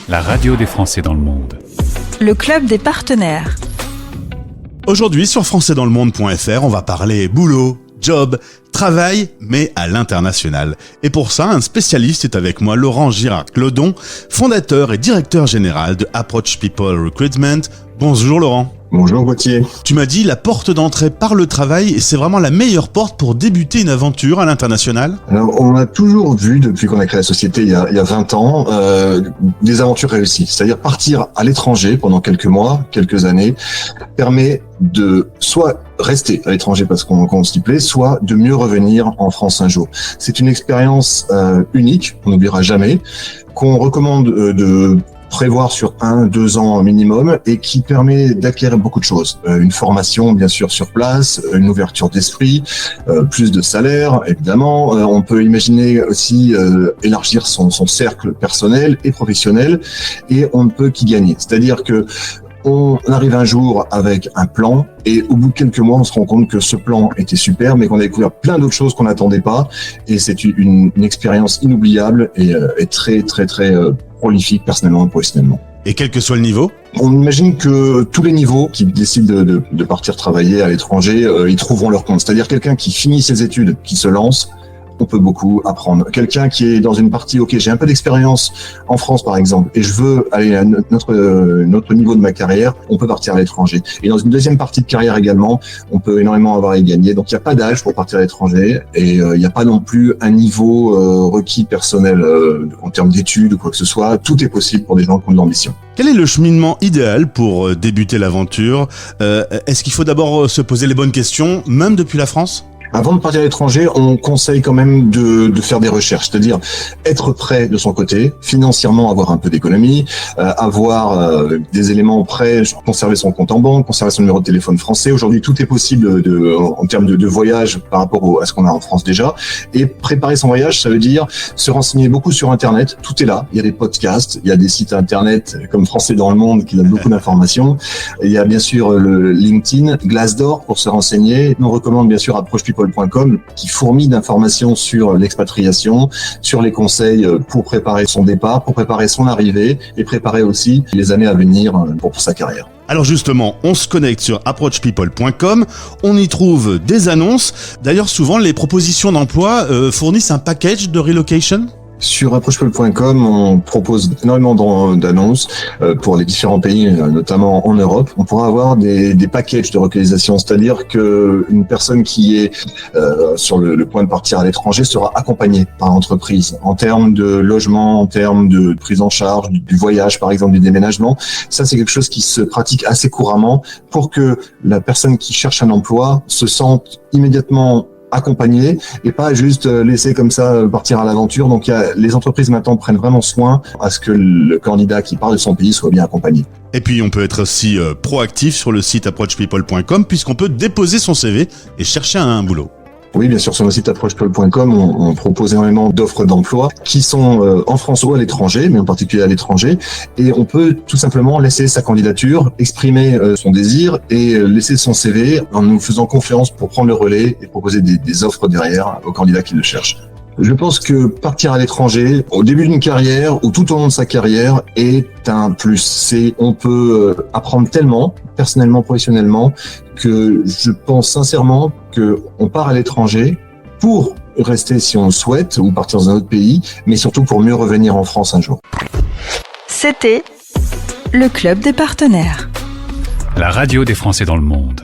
la radio des Français dans le monde. Le club des partenaires. Aujourd'hui sur françaisdanslemonde.fr, on va parler boulot, job, travail, mais à l'international. Et pour ça, un spécialiste est avec moi, Laurent Girard-Clodon, fondateur et directeur général de Approach People Recruitment. Bonjour Laurent. Bonjour Gauthier. Tu m'as dit la porte d'entrée par le travail et c'est vraiment la meilleure porte pour débuter une aventure à l'international. Alors, on a toujours vu, depuis qu'on a créé la société il y a 20 ans, des aventures réussies. C'est-à-dire partir à l'étranger pendant quelques mois, quelques années, permet de soit rester à l'étranger parce qu'on s'y plaît, soit de mieux revenir en France un jour. C'est une expérience unique, on n'oubliera jamais, qu'on recommande de prévoir sur 1-2 ans minimum et qui permet d'acquérir beaucoup de choses. Une formation bien sûr sur place, une ouverture d'esprit, plus de salaire évidemment. On peut imaginer aussi élargir son cercle personnel et professionnel et on ne peut qu'y gagner. C'est-à-dire que on arrive un jour avec un plan et au bout de quelques mois, on se rend compte que ce plan était super, mais qu'on a découvert plein d'autres choses qu'on n'attendait pas. Et c'est une expérience inoubliable et très prolifique personnellement et professionnellement. Et quel que soit le niveau ? On imagine que tous les niveaux qui décident de partir travailler à l'étranger, ils trouveront leur compte. C'est-à-dire quelqu'un qui finit ses études, qui se lance, on peut beaucoup apprendre. Quelqu'un qui est dans une partie, ok, j'ai un peu d'expérience en France par exemple, et je veux aller à notre niveau de ma carrière, on peut partir à l'étranger. Et dans une deuxième partie de carrière également, on peut énormément avoir à y gagner. Donc il n'y a pas d'âge pour partir à l'étranger, et il n'y a pas non plus un niveau requis personnel en termes d'études ou quoi que ce soit. Tout est possible pour des gens qui ont de l'ambition. Quel est le cheminement idéal pour débuter l'aventure ? Est-ce qu'il faut d'abord se poser les bonnes questions, même depuis la France ? Avant de partir à l'étranger, on conseille quand même de faire des recherches, c'est-à-dire être prêt de son côté, financièrement avoir un peu d'économie, avoir des éléments prêts, conserver son compte en banque, conserver son numéro de téléphone français. Aujourd'hui, tout est possible en termes de voyage par rapport à ce qu'on a en France déjà. Et préparer son voyage, ça veut dire se renseigner beaucoup sur Internet. Tout est là. Il y a des podcasts, il y a des sites Internet comme Français dans le Monde qui donnent beaucoup d'informations. Il y a bien sûr le LinkedIn, Glassdoor pour se renseigner. On recommande bien sûr approchepeople.com qui fourmille d'informations sur l'expatriation, sur les conseils pour préparer son départ, pour préparer son arrivée et préparer aussi les années à venir pour sa carrière. Alors justement, on se connecte sur approachpeople.com, on y trouve des annonces. D'ailleurs, souvent, les propositions d'emploi fournissent un package de relocation. Sur approchepeople.com, on propose énormément d'annonces pour les différents pays, notamment en Europe. On pourra avoir des packages de relocalisation, c'est-à-dire que une personne qui est sur le point de partir à l'étranger sera accompagnée par l'entreprise en termes de logement, en termes de prise en charge, du voyage, par exemple, du déménagement. Ça, c'est quelque chose qui se pratique assez couramment pour que la personne qui cherche un emploi se sente immédiatement accompagné et pas juste laisser comme ça partir à l'aventure. Donc les entreprises maintenant prennent vraiment soin à ce que le candidat qui part de son pays soit bien accompagné. Et puis on peut être aussi proactif sur le site approachpeople.com puisqu'on peut déposer son CV et chercher un boulot. Oui, bien sûr, sur le site approchepeople.com, on propose énormément d'offres d'emploi qui sont en France ou à l'étranger, mais en particulier à l'étranger. Et on peut tout simplement laisser sa candidature, exprimer son désir et laisser son CV en nous faisant confiance pour prendre le relais et proposer des offres derrière aux candidats qui le cherchent. Je pense que partir à l'étranger, au début d'une carrière ou tout au long de sa carrière, est un plus. On peut apprendre tellement, personnellement, professionnellement, que je pense sincèrement qu'on part à l'étranger pour rester si on le souhaite ou partir dans un autre pays, mais surtout pour mieux revenir en France un jour. C'était le club des partenaires. La radio des Français dans le monde.